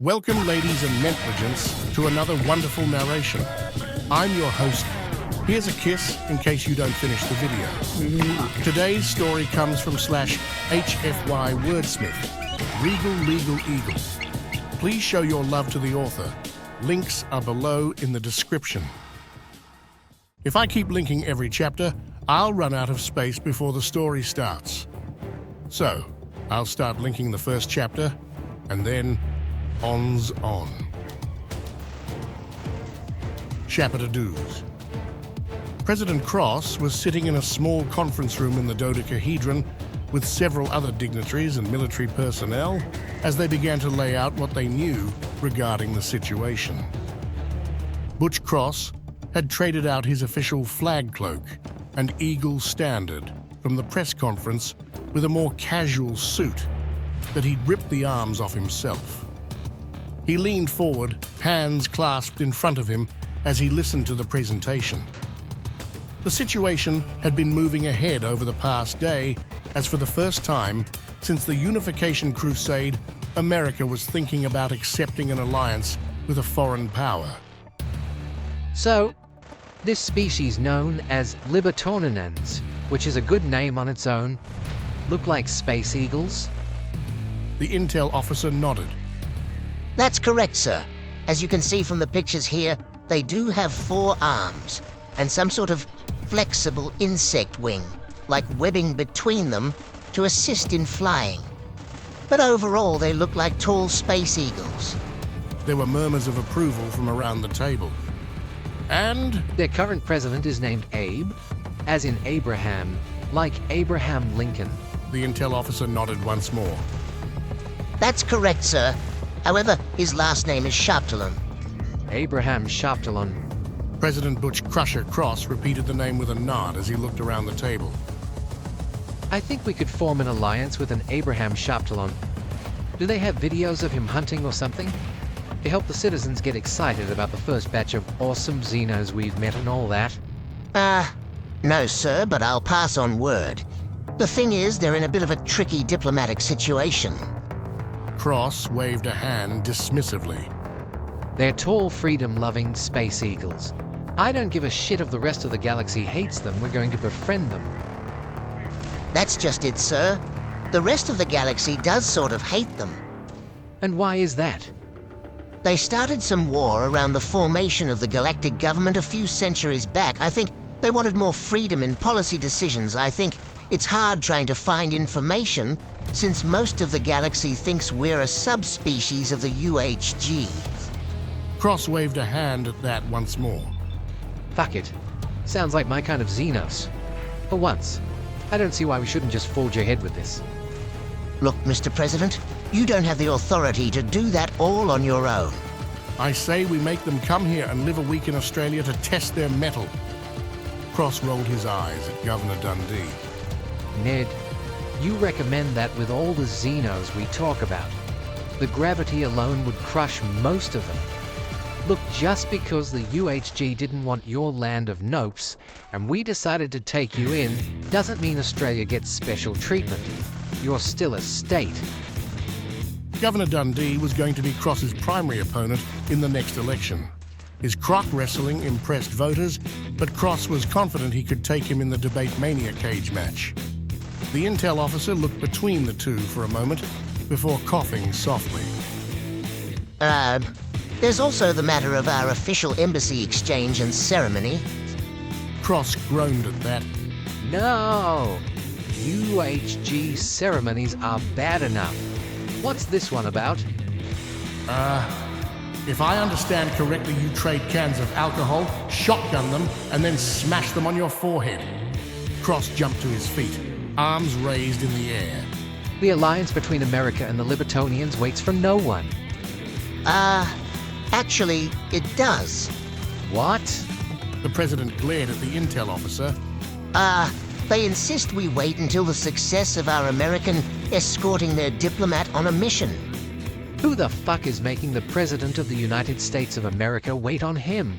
Welcome, ladies and negligents, to another wonderful narration. I'm your host. Here's a kiss in case you don't finish the video. Today's story comes from /HFY wordsmith, Regal Legal Eagle. Please show your love to the author. Links are below in the description. If I keep linking every chapter, I'll run out of space before the story starts. So, I'll start linking the first chapter, and then on. Chapter Do's. President CROX was sitting in a small conference room in the dodecahedron with several other dignitaries and military personnel as they began to lay out what they knew regarding the situation. BUCH CROX had traded out his official flag cloak and eagle standard from the press conference with a more casual suit that he'd ripped the arms off himself. He leaned forward, hands clasped in front of him as he listened to the presentation. The situation had been moving ahead over the past day as for the first time since the Unification Crusade, America was thinking about accepting an alliance with a foreign power. So, this species known as Libertonanans, which is a good name on its own, look like space eagles? The intel officer nodded. That's correct, sir. As you can see from the pictures here, they do have 4 arms and some sort of flexible insect wing, like webbing between them to assist in flying. But overall, they look like tall space eagles. There were murmurs of approval from around the table. And Their current president is named Abe, as in Abraham, like Abraham Lincoln. the intel officer nodded once more. That's correct, sir. However, his last name is Sharptalon. Abraham Sharptalon. President Butch Crusher CROX repeated the name with a nod as he looked around the table. I think we could form an alliance with an Abraham Sharptalon. Do they have videos of him hunting or something? To help the citizens get excited about the first batch of awesome Xenos we've met and all that. No, sir, but I'll pass on word. The thing is, they're in a bit of a tricky diplomatic situation. CROX waved a hand dismissively. They're tall, freedom-loving space eagles. I don't give a shit if the rest of the galaxy hates them. We're going to befriend them. That's just it, sir. The rest of the galaxy does sort of hate them. And why is that? They started some war around the formation of the galactic government a few centuries back. I think they wanted more freedom in policy decisions. I think it's hard trying to find information since most of the galaxy thinks we're a subspecies of the UHG. CROX waved a hand at that once more. Fuck it. Sounds like my kind of Xenos. For once, I don't see why we shouldn't just forge ahead with this. Look, Mr. President, you don't have the authority to do that all on your own. I say we make them come here and live a week in Australia to test their mettle. CROX rolled his eyes at Governor Dundee. Ned, you recommend that with all the Xenos we talk about. The gravity alone would crush most of them. Look, just because the UHG didn't want your land of nopes, and we decided to take you in, doesn't mean Australia gets special treatment. You're still a state. Governor Dundee was going to be CROX's primary opponent in the next election. His croc wrestling impressed voters, but CROX was confident he could take him in the debate mania cage match. The intel officer looked between the two for a moment before coughing softly. There's also the matter of our official embassy exchange and ceremony. CROX groaned at that. No! UHG ceremonies are bad enough. What's this one about? If I understand correctly, you trade cans of alcohol, shotgun them, and then smash them on your forehead. CROX jumped to his feet, arms raised in the air. The alliance between America and the Libertonians waits for no one. Actually, it does. What? The president glared at the intel officer. They insist we wait until the success of our American escorting their diplomat on a mission. Who the fuck is making the President of the United States of America wait on him?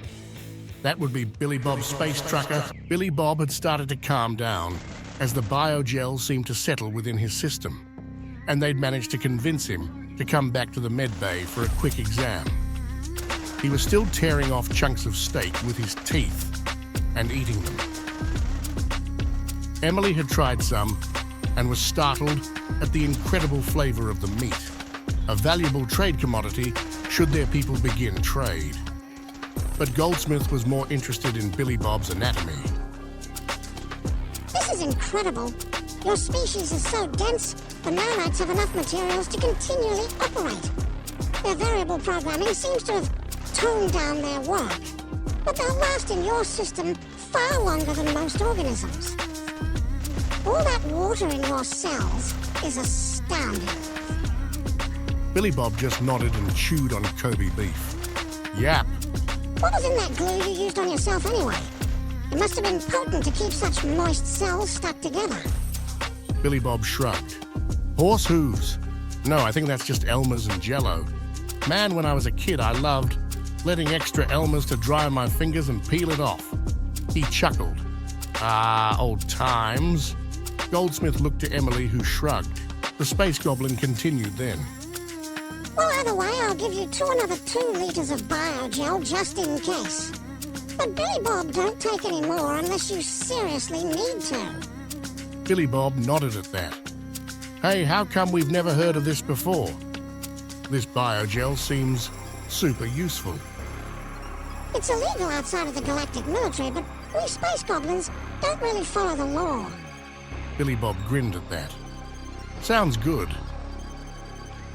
That would be Billy Bob's space trucker. Billy Bob had started to calm down as the biogel seemed to settle within his system, and they'd managed to convince him to come back to the med bay for a quick exam. He was still tearing off chunks of steak with his teeth and eating them. Emily had tried some and was startled at the incredible flavor of the meat, a valuable trade commodity should their people begin trade. But Goldsmith was more interested in Billy Bob's anatomy. This is incredible. Your species is so dense, the nanites have enough materials to continually operate. Their variable programming seems to have toned down their work, but they'll last in your system far longer than most organisms. All that water in your cells is astounding. Billy Bob just nodded and chewed on Kobe beef. Yap. What was in that glue you used on yourself anyway? It must have been potent to keep such moist cells stuck together. Billy Bob shrugged. Horse hooves. No, I think that's just Elmer's and Jell-O. Man, when I was a kid, I loved letting extra Elmer's to dry on my fingers and peel it off. He chuckled. Ah, old times. Goldsmith looked to Emily, who shrugged. The space goblin continued then. Well, either way, I'll give you another 2 liters of biogel just in case. But Billy Bob, don't take any more unless you seriously need to. Billy Bob nodded at that. Hey, how come we've never heard of this before? This biogel seems super useful. It's illegal outside of the galactic military, but we space goblins don't really follow the law. Billy Bob grinned at that. Sounds good.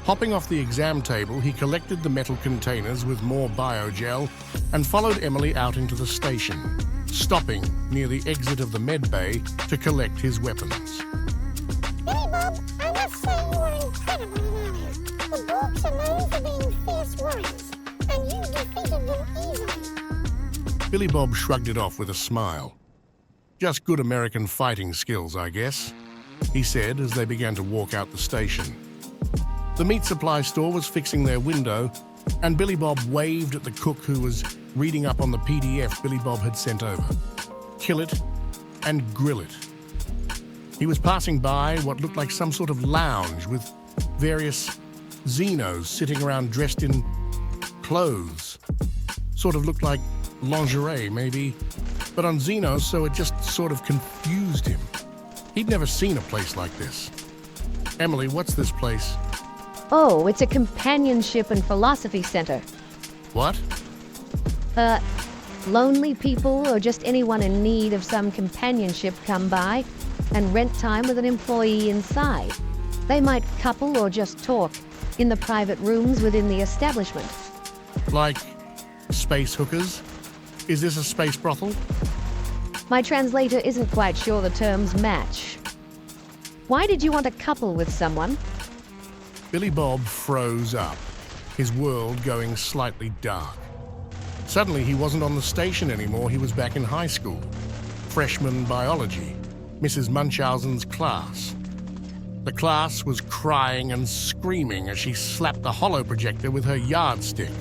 Hopping off the exam table, he collected the metal containers with more biogel and followed Emily out into the station, stopping near the exit of the med bay to collect his weapons. Billy Bob, I must say you were incredibly earlier. The BoBs are known for being fierce warriors, and you defeated them easily. Billy Bob shrugged it off with a smile. Just good American fighting skills, I guess, he said as they began to walk out the station. The meat supply store was fixing their window, and Billy Bob waved at the cook who was reading up on the PDF Billy Bob had sent over. Kill it and grill it. He was passing by what looked like some sort of lounge with various Xenos sitting around dressed in clothes. Sort of looked like lingerie, maybe, but on Xenos, so it just sort of confused him. He'd never seen a place like this. Emily, what's this place? Oh, it's a companionship and philosophy center. What? Lonely people or just anyone in need of some companionship come by and rent time with an employee inside. They might couple or just talk in the private rooms within the establishment. Like space hookers? Is this a space brothel? My translator isn't quite sure the terms match. Why did you want to couple with someone? Billy Bob froze up, his world going slightly dark. Suddenly, he wasn't on the station anymore. He was back in high school. Freshman biology, Mrs. Munchausen's class. The class was crying and screaming as she slapped the holo projector with her yardstick.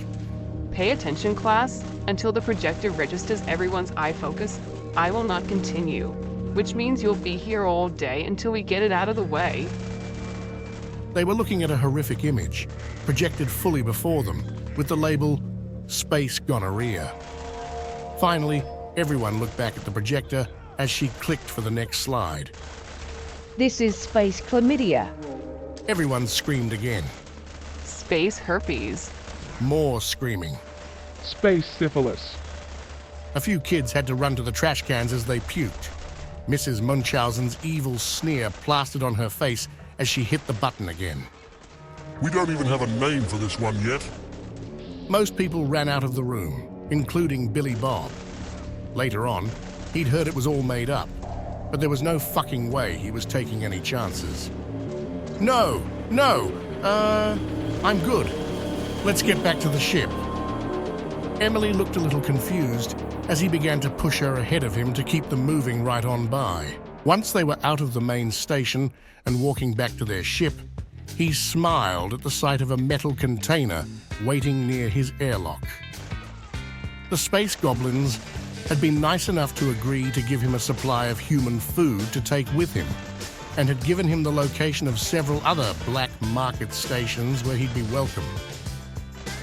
Pay attention, class. Until the projector registers everyone's eye focus, I will not continue, which means you'll be here all day until we get it out of the way. They were looking at a horrific image, projected fully before them, with the label, Space Gonorrhea. Finally, everyone looked back at the projector as she clicked for the next slide. This is space chlamydia. Everyone screamed again. Space herpes. More screaming. Space syphilis. A few kids had to run to the trash cans as they puked. Mrs. Munchausen's evil sneer plastered on her face as she hit the button again. We don't even have a name for this one yet. Most people ran out of the room, including Billy Bob. Later on, he'd heard it was all made up, but there was no fucking way he was taking any chances. No, I'm good. Let's get back to the ship. Emily looked a little confused as he began to push her ahead of him to keep them moving right on by. Once they were out of the main station and walking back to their ship, he smiled at the sight of a metal container waiting near his airlock. The space goblins had been nice enough to agree to give him a supply of human food to take with him. and had given him the location of several other black market stations where he'd be welcome.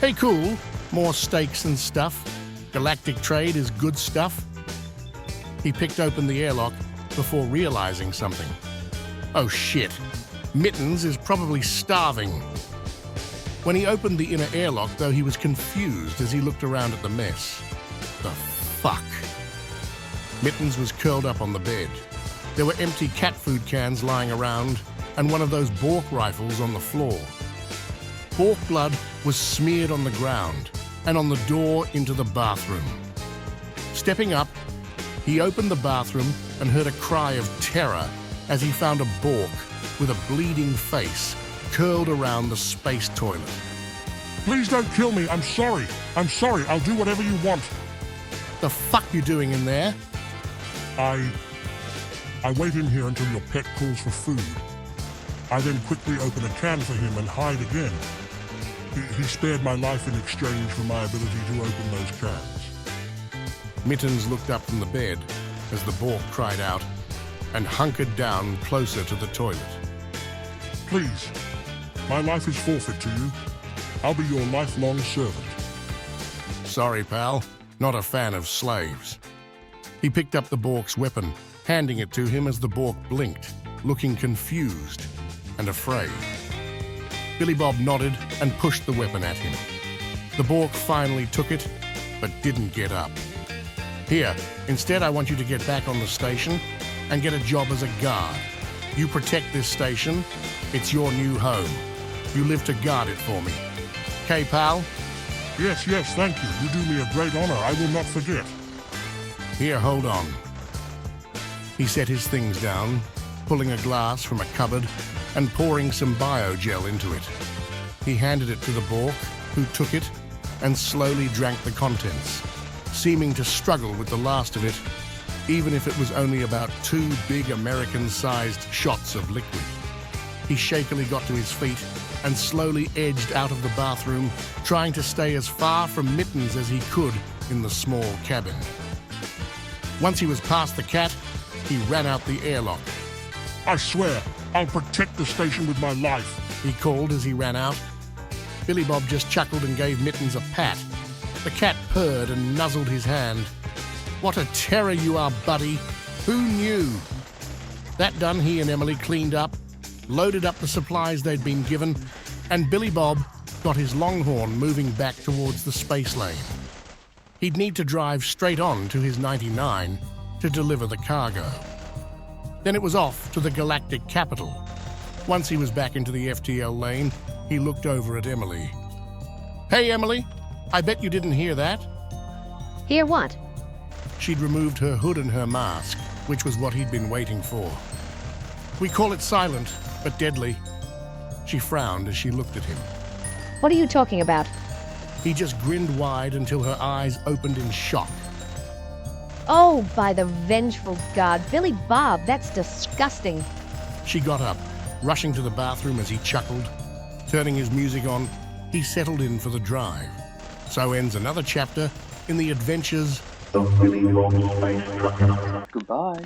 Hey, cool, more steaks and stuff. Galactic trade is good stuff. He picked open the airlock before realizing something. Oh shit, Mittens is probably starving. When he opened the inner airlock, though, he was confused as he looked around at the mess. The fuck? Mittens was curled up on the bed. There were empty cat food cans lying around and one of those Bork rifles on the floor. Bork blood was smeared on the ground and on the door into the bathroom. Stepping up, he opened the bathroom and heard a cry of terror as he found a Bork with a bleeding face curled around the space toilet. Please don't kill me. I'm sorry. I'm sorry. I'll do whatever you want. The fuck you doing in there? I wait in here until your pet calls for food. I then quickly open a can for him and hide again. He spared my life in exchange for my ability to open those cans. Mittens looked up from the bed as the Bork cried out and hunkered down closer to the toilet. Please, my life is forfeit to you. I'll be your lifelong servant. Sorry, pal. Not a fan of slaves. He picked up the Bork's weapon, handing it to him as the Bork blinked, looking confused and afraid. Billy Bob nodded and pushed the weapon at him. The Bork finally took it, but didn't get up. Here, instead I want you to get back on the station and get a job as a guard. You protect this station, it's your new home. You live to guard it for me. Okay, pal? Yes, thank you. You do me a great honor. I will not forget. Here, hold on. He set his things down, pulling a glass from a cupboard and pouring some biogel into it. He handed it to the Bork, who took it and slowly drank the contents, seeming to struggle with the last of it, even if it was only about 2 big American-sized shots of liquid. He shakily got to his feet and slowly edged out of the bathroom, trying to stay as far from Mittens as he could in the small cabin. Once he was past the cat, he ran out the airlock. I swear, I'll protect the station with my life, he called as he ran out. Billy Bob just chuckled and gave Mittens a pat. The cat purred and nuzzled his hand. What a terror you are, buddy. Who knew? That done, he and Emily cleaned up, loaded up the supplies they'd been given, and Billy Bob got his Longhorn moving back towards the space lane. He'd need to drive straight on to his 99 to deliver the cargo. Then it was off to the galactic capital. Once he was back into the FTL lane, he looked over at Emily. Hey, Emily, I bet you didn't hear that. Hear what? She'd removed her hood and her mask, which was what he'd been waiting for. We call it silent, but deadly. She frowned as she looked at him. What are you talking about? He just grinned wide until her eyes opened in shock. Oh, by the vengeful god, Billy Bob, that's disgusting. She got up, rushing to the bathroom as he chuckled. Turning his music on, he settled in for the drive. So ends another chapter in the adventures of Billy Bob's Space Trucker. Goodbye.